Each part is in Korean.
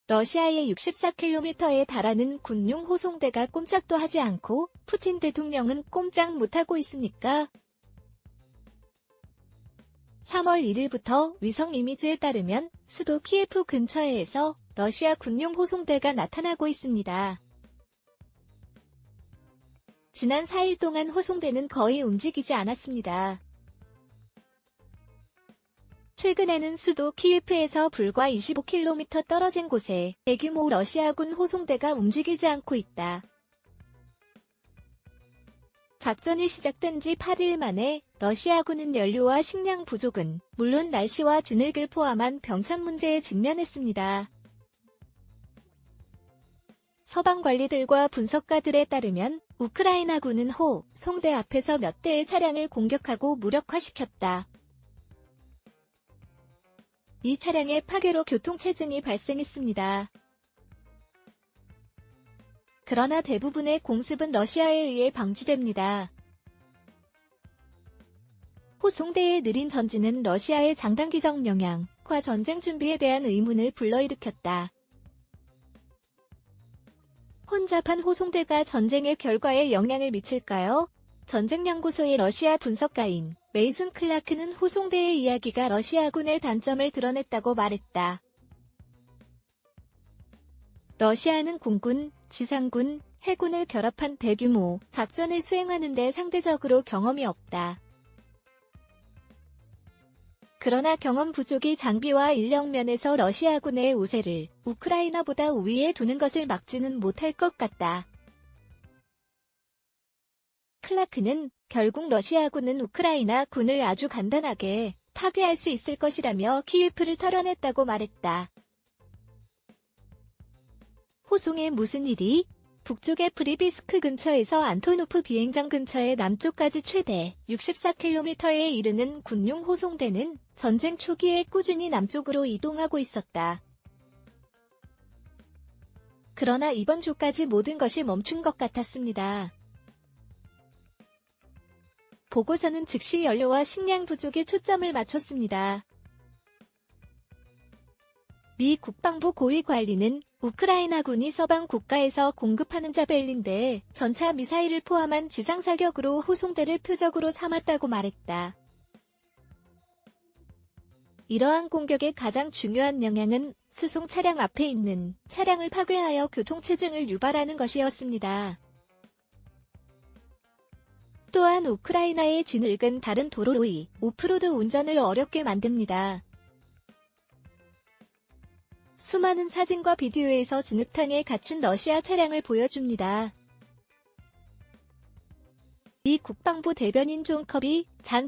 러시아의 64km에 달하는 군용 호송대가 꼼짝도 하지 않고 푸틴 대통령은 꼼짝 못하고 있으니까. 3월 1일부터 위성 이미지에 따르면 수도 키예프 근처에서 러시아 군용 호송대가 나타나고 있습니다. 지난 4일 동안 호송대는 거의 움직이지 않았습니다. 최근에는 수도 키예프에서 불과 25km 떨어진 곳에 대규모 러시아군 호송대가 움직이지 않고 있다. 작전이 시작된 지 8일 만에 러시아군은 연료와 식량 부족은 물론 날씨와 진흙을 포함한 병참 문제에 직면했습니다. 서방 관리들과 분석가들에 따르면 우크라이나군은 호송대 앞에서 몇 대의 차량을 공격하고 무력화시켰다. 이 차량의 파괴로 교통체증이 발생했습니다. 그러나 대부분의 공습은 러시아에 의해 방지됩니다. 호송대의 느린 전진은 러시아의 장단기적 역량과 전쟁 준비에 대한 의문을 불러일으켰다. 혼잡한 호송대가 전쟁의 결과에 영향을 미칠까요? 전쟁연구소의 러시아 분석가인 메이슨 클라크는 호송대의 이야기가 러시아군의 단점을 드러냈다고 말했다. 러시아는 공군, 지상군, 해군을 결합한 대규모 작전을 수행하는 데 상대적으로 경험이 없다. 그러나 경험 부족이 장비와 인력 면에서 러시아군의 우세를 우크라이나보다 우위에 두는 것을 막지는 못할 것 같다. 클라크는 결국 러시아군은 우크라이나 군을 아주 간단하게 파괴할 수 있을 것이라며 키예프를 털어냈다고 말했다. 호송에 무슨 일이? 북쪽의 프리비스크 근처에서 안토노프 비행장 근처의 남쪽까지 최대 64km에 이르는 군용 호송대는 전쟁 초기에 꾸준히 남쪽으로 이동하고 있었다. 그러나 이번 주까지 모든 것이 멈춘 것 같았습니다. 보고서는 즉시 연료와 식량 부족에 초점을 맞췄습니다. 미 국방부 고위 관리는 우크라이나군이 서방 국가에서 공급하는 자벨린대 전차 미사일을 포함한 지상사격으로 호송대를 표적으로 삼았다고 말했다. 이러한 공격의 가장 중요한 영향은 수송 차량 앞에 있는 차량을 파괴하여 교통체증을 유발하는 것이었습니다. 또한 우크라이나의 진흙은 다른 도로의 오프로드 운전을 어렵게 만듭니다. 수많은 사진과 비디오에서 진흙탕에 갇힌 러시아 차량을 보여줍니다. 미 국방부 대변인 잔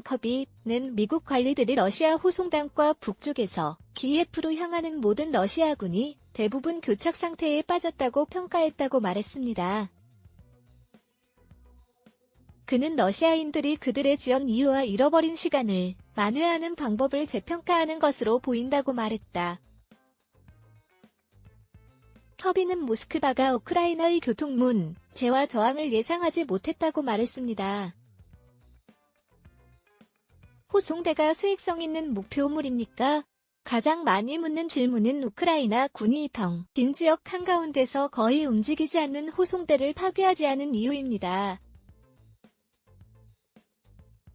커비는 미국 관리들이 러시아 호송단과 북쪽에서 키예프로 향하는 모든 러시아군이 대부분 교착 상태에 빠졌다고 평가했다고 말했습니다. 그는 러시아인들이 그들의 지연 이유와 잃어버린 시간을 만회하는 방법을 재평가하는 것으로 보인다고 말했다. 커비는 모스크바가 우크라이나의 교통문제와 저항을 예상하지 못했다고 말했습니다. 호송대가 수익성 있는 목표물입니까? 가장 많이 묻는 질문은 우크라이나 군이 긴 지역 한가운데서 거의 움직이지 않는 호송대를 파괴하지 않은 이유입니다.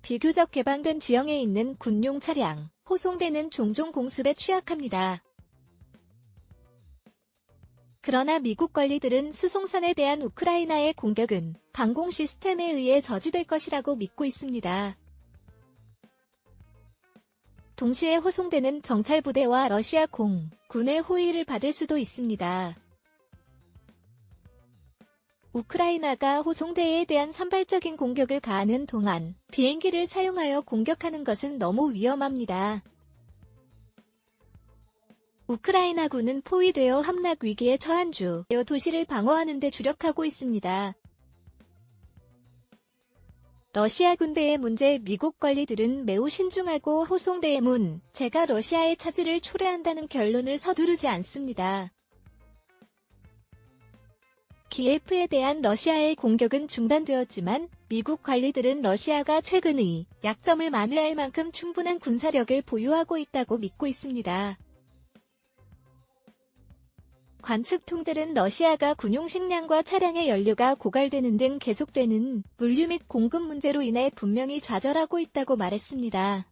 비교적 개방된 지형에 있는 군용 차량, 호송대는 종종 공습에 취약합니다. 그러나 미국 관리들은 수송선에 대한 우크라이나의 공격은 방공 시스템에 의해 저지될 것이라고 믿고 있습니다. 동시에 호송대는 정찰부대와 러시아 공군의 호위를 받을 수도 있습니다. 우크라이나가 호송대에 대한 산발적인 공격을 가하는 동안 비행기를 사용하여 공격하는 것은 너무 위험합니다. 우크라이나군은 포위되어 함락 위기에 처한 주요 도시를 방어하는 데 주력하고 있습니다. 러시아 군대의 문제 미국 관리들은 매우 신중하고 호송대의 문제가 러시아의 차질을 초래한다는 결론을 서두르지 않습니다. 키예프에 대한 러시아의 공격은 중단되었지만 미국 관리들은 러시아가 최근의 약점을 만회할 만큼 충분한 군사력을 보유하고 있다고 믿고 있습니다. 관측통들은 러시아가 군용 식량과 차량의 연료가 고갈되는 등 계속되는 물류 및 공급 문제로 인해 분명히 좌절하고 있다고 말했습니다.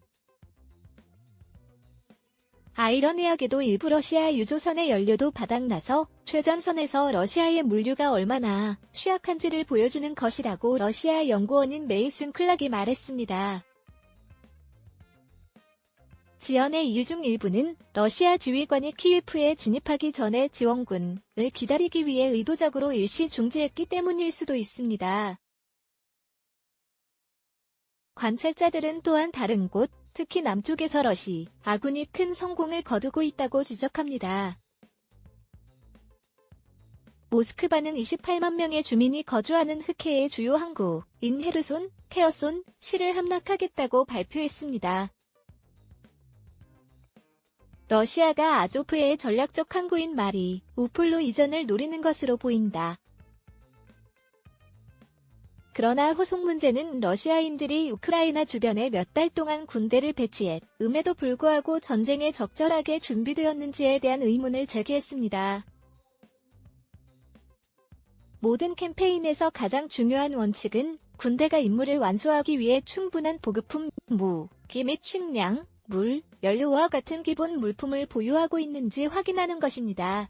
아이러니하게도 일부 러시아 유조선의 연료도 바닥나서 최전선에서 러시아의 물류가 얼마나 취약한지를 보여주는 것이라고 러시아 연구원인 메이슨 클락이 말했습니다. 지연의 이유 중 일부는 러시아 지휘관이 키예프에 진입하기 전에 지원군을 기다리기 위해 의도적으로 일시 중지했기 때문일 수도 있습니다. 관찰자들은 또한 다른 곳, 특히 남쪽에서 아군이 큰 성공을 거두고 있다고 지적합니다. 모스크바는 28만 명의 주민이 거주하는 흑해의 주요 항구인 헤르손, 케어손 시를 함락하겠다고 발표했습니다. 러시아가 아조프의 전략적 항구인 마리우폴로 이전을 노리는 것으로 보인다. 그러나 후속 문제는 러시아인들이 우크라이나 주변에 몇 달 동안 군대를 배치했음에도 불구하고 전쟁에 적절하게 준비되었는지에 대한 의문을 제기했습니다. 모든 캠페인에서 가장 중요한 원칙은 군대가 임무를 완수하기 위해 충분한 보급품, 무기 및 식량, 물, 연료와 같은 기본 물품을 보유하고 있는지 확인하는 것입니다.